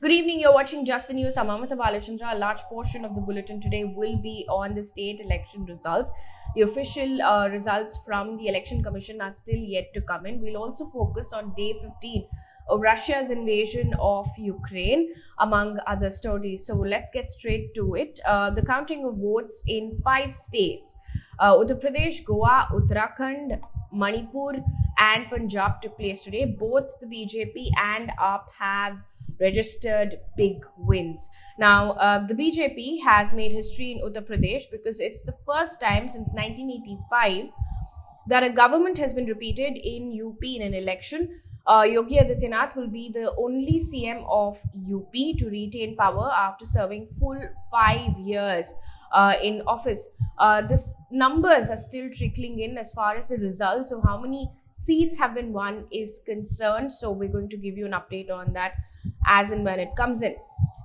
Good evening, you're watching Just the News. I'm Amita Balachandra. A large portion of the bulletin today will be on the state election results. The official results from the Election Commission are still yet to come in. We'll also focus on day 15 of Russia's invasion of Ukraine, among other stories. So let's get straight to it. The counting of votes in 5 states, Uttar Pradesh, Goa, Uttarakhand, Manipur and Punjab took place today. Both the BJP and AAP have registered big wins. Now, the BJP has made history in Uttar Pradesh because it's the first time since 1985 that a government has been repeated in UP in an election. Yogi Adityanath will be the only CM of UP to retain power after serving full 5 years in office. This numbers are still trickling in as far as the results of how many seats have been won is concerned. So we're going to give you an update on that as and when it comes in.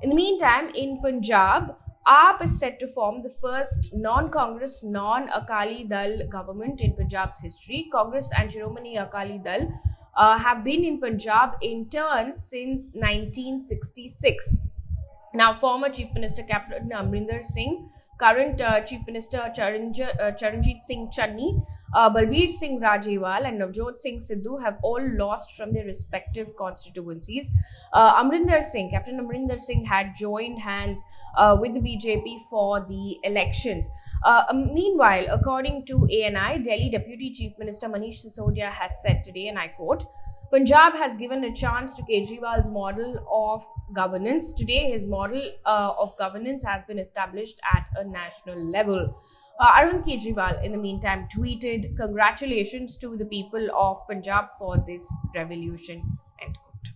In the meantime, in Punjab, AAP is set to form the first non-Congress, non-Akali Dal government in Punjab's history. Congress and Shiromani Akali Dal have been in Punjab in turn since 1966. Now, former Chief Minister Captain Amrinder Singh, current Chief Minister Charanjit Singh Channi, Balbir Singh Rajewal and Navjot Singh Sidhu have all lost from their respective constituencies. Captain Amrinder Singh had joined hands with the BJP for the elections. Meanwhile, according to ANI, Delhi Deputy Chief Minister Manish Sisodia has said today, and I quote, Punjab has given a chance to Kejriwal's model of governance. Today, his model of governance has been established at a national level. Arvind Kejriwal, in the meantime, tweeted, congratulations to the people of Punjab for this revolution, end quote.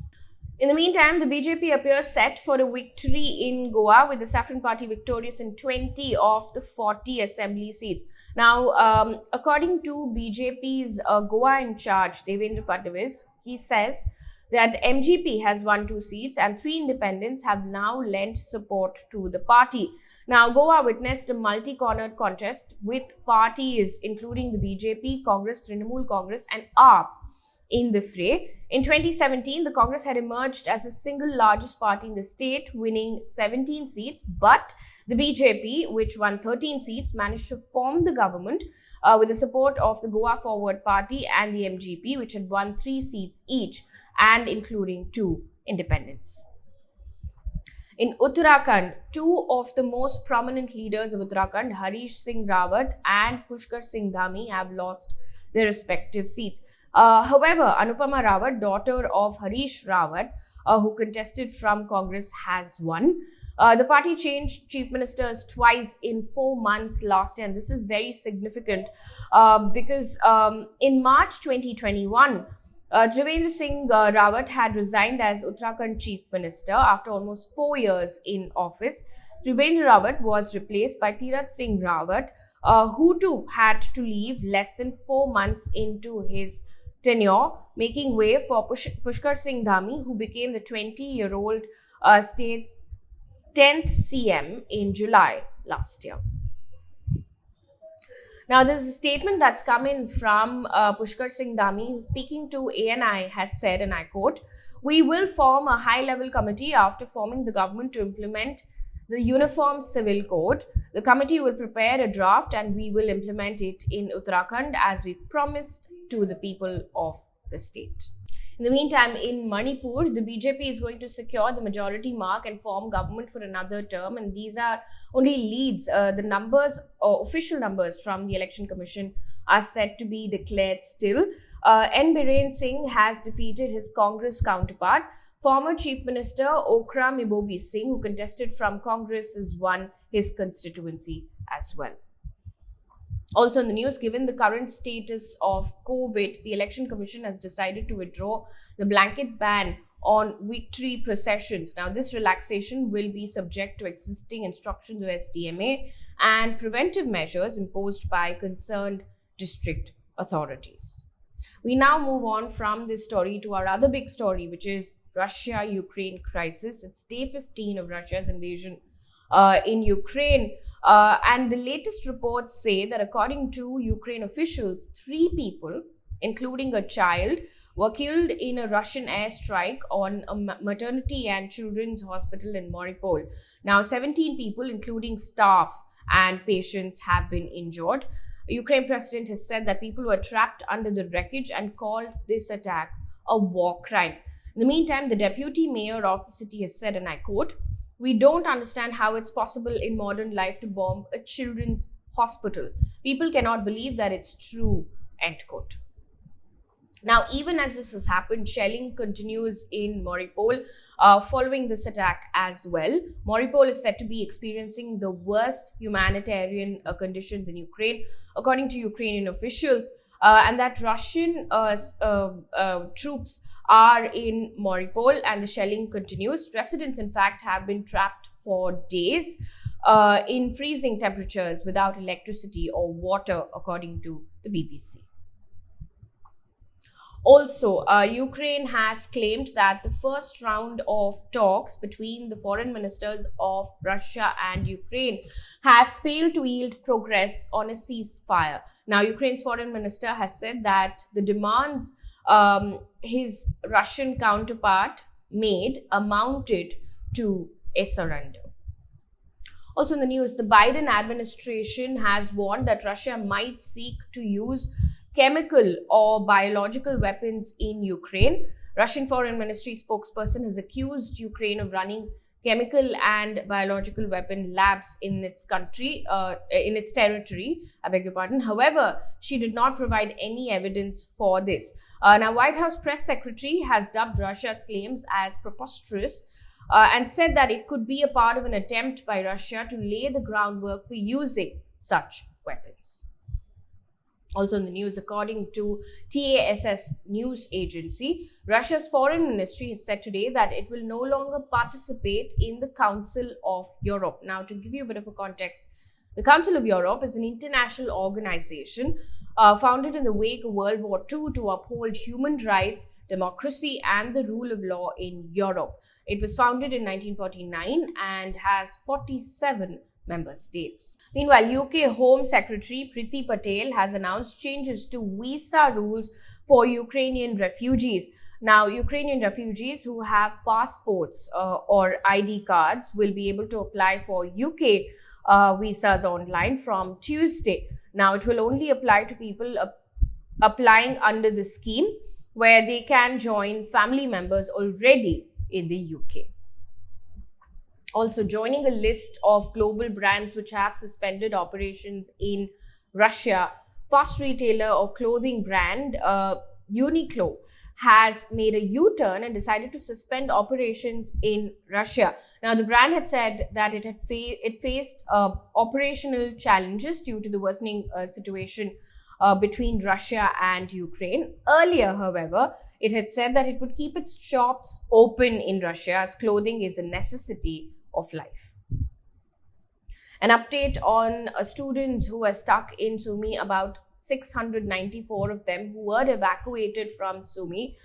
In the meantime, the BJP appears set for a victory in Goa, with the Saffron Party victorious in 20 of the 40 assembly seats. Now, according to BJP's Goa in charge, Devendra Fadnavis, he says that MGP has won 2 seats and 3 independents have now lent support to the party. Now, Goa witnessed a multi-cornered contest with parties including the BJP, Congress, Trinamool Congress and AAP in the fray. In 2017, the Congress had emerged as the single largest party in the state, winning 17 seats, but the BJP, which won 13 seats, managed to form the government with the support of the Goa Forward Party and the MGP, which had won 3 seats each, and including 2 independents. In Uttarakhand, 2 of the most prominent leaders of Uttarakhand, Harish Singh Rawat and Pushkar Singh Dhami, have lost their respective seats. However, Anupama Rawat, daughter of Harish Rawat, who contested from Congress, has won. The party changed chief ministers twice in 4 months last year, and this is very significant because in March 2021, Trivendra Singh Rawat had resigned as Uttarakhand Chief Minister after almost 4 years in office. Trivendra Rawat was replaced by Tirath Singh Rawat, who too had to leave less than 4 months into his tenure, making way for Pushkar Singh Dhami, who became the 20-year-old state's 10th CM in July last year. Now, there's a statement that's come in from Pushkar Singh Dhami, who, speaking to ANI, has said, and I quote, we will form a high-level committee after forming the government to implement the Uniform Civil Code. The committee will prepare a draft and we will implement it in Uttarakhand as we promised to the people of the state. In the meantime, in Manipur, the BJP is going to secure the majority mark and form government for another term. And these are only leads. The numbers, or official numbers from the Election Commission, are set to be declared still. N. Biren Singh has defeated his Congress counterpart. Former Chief Minister Okra Mibobi Singh, who contested from Congress, has won his constituency as well. Also in the news, given the current status of COVID, the Election Commission has decided to withdraw the blanket ban on victory processions. Now, this relaxation will be subject to existing instructions of SDMA and preventive measures imposed by concerned district authorities. We now move on from this story to our other big story, which is Russia-Ukraine crisis. It's day 15 of Russia's invasion in Ukraine. And the latest reports say that according to Ukraine officials, 3 people, including a child, were killed in a Russian airstrike on a maternity and children's hospital in Mariupol. Now, 17 people, including staff and patients, have been injured. Ukraine president has said that people were trapped under the wreckage and called this attack a war crime. In the meantime, the deputy mayor of the city has said, and I quote, "We don't understand how it's possible in modern life to bomb a children's hospital. People cannot believe that it's true," end quote. Now, even as this has happened, shelling continues in Mariupol following this attack as well. Mariupol is said to be experiencing the worst humanitarian conditions in Ukraine, according to Ukrainian officials, and that Russian troops are in Mariupol and the shelling continues. Residents, in fact, have been trapped for days in freezing temperatures without electricity or water, according to the BBC. Also, Ukraine has claimed that the first round of talks between the foreign ministers of Russia and Ukraine has failed to yield progress on a ceasefire. Now, Ukraine's foreign minister has said that the demands his Russian counterpart made amounted to a surrender. Also in the news, the Biden administration has warned that Russia might seek to use chemical or biological weapons in Ukraine. Russian Foreign Ministry spokesperson has accused Ukraine of running chemical and biological weapon labs in its country, in its territory, I beg your pardon. However, she did not provide any evidence for this. Now, White House press secretary has dubbed Russia's claims as preposterous and said that it could be a part of an attempt by Russia to lay the groundwork for using such weapons. Also in the news, according to TASS news agency, Russia's foreign ministry has said today that it will no longer participate in the Council of Europe. Now, to give you a bit of a context, the Council of Europe is an international organization founded in the wake of World War II to uphold human rights, democracy, and the rule of law in Europe. It was founded in 1949 and has 47 member states. Meanwhile, UK Home Secretary Priti Patel has announced changes to visa rules for Ukrainian refugees. Now, Ukrainian refugees who have passports or ID cards will be able to apply for UK visas online from Tuesday. Now, it will only apply to people applying under the scheme where they can join family members already in the UK. Also, joining a list of global brands which have suspended operations in Russia, fast retailer of clothing brand Uniqlo has made a U-turn and decided to suspend operations in Russia. Now, the brand had said that it faced operational challenges due to the worsening situation between Russia and Ukraine. Earlier, however, it had said that it would keep its shops open in Russia as clothing is a necessity of life. An update on students who were stuck in Sumy, about 694 of them who were evacuated from Sumy.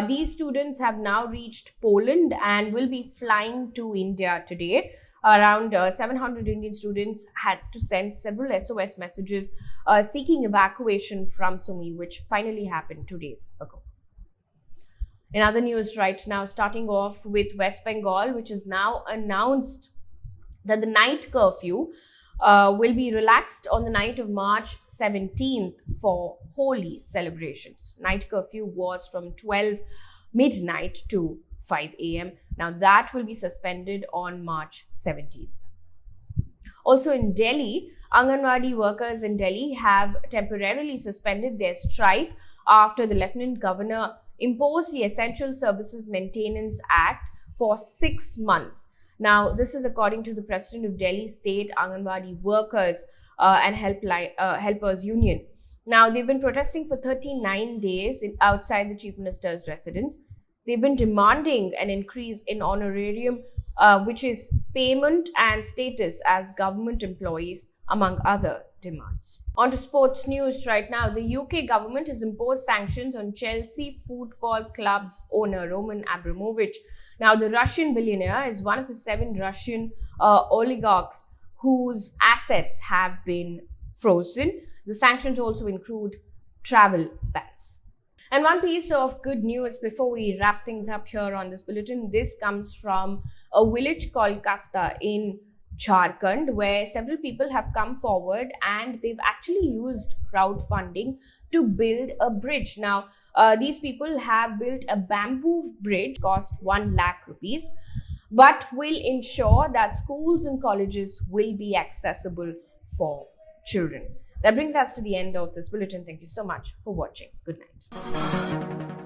These students have now reached Poland and will be flying to India today. Around 700 Indian students had to send several SOS messages seeking evacuation from Sumy, which finally happened 2 days ago. In other news right now, starting off with West Bengal, which has now announced that the night curfew will be relaxed on the night of March 17th for Holi celebrations. Night curfew was from 12 midnight to 5 a.m. Now that will be suspended on March 17th. Also in Delhi, Anganwadi workers in Delhi have temporarily suspended their strike after the Lieutenant Governor imposed the Essential Services Maintenance Act for 6 months. Now, this is according to the President of Delhi State Anganwadi Workers and Helpers Union. Now, they've been protesting for 39 days outside the Chief Minister's residence. They've been demanding an increase in honorarium, which is payment and status as government employees, among other demands. On to sports news right now. The UK government has imposed sanctions on Chelsea Football Club's owner, Roman Abramovich. Now, the Russian billionaire is one of the 7 Russian oligarchs whose assets have been frozen. The sanctions also include travel bans. And one piece of good news before we wrap things up here on this bulletin, this comes from a village called Kasta in Jharkhand, where several people have come forward and they've actually used crowdfunding to build a bridge. Now, these people have built a bamboo bridge, cost 1 lakh rupees, but will ensure that schools and colleges will be accessible for children. That brings us to the end of this bulletin. Thank you so much for watching. Good night.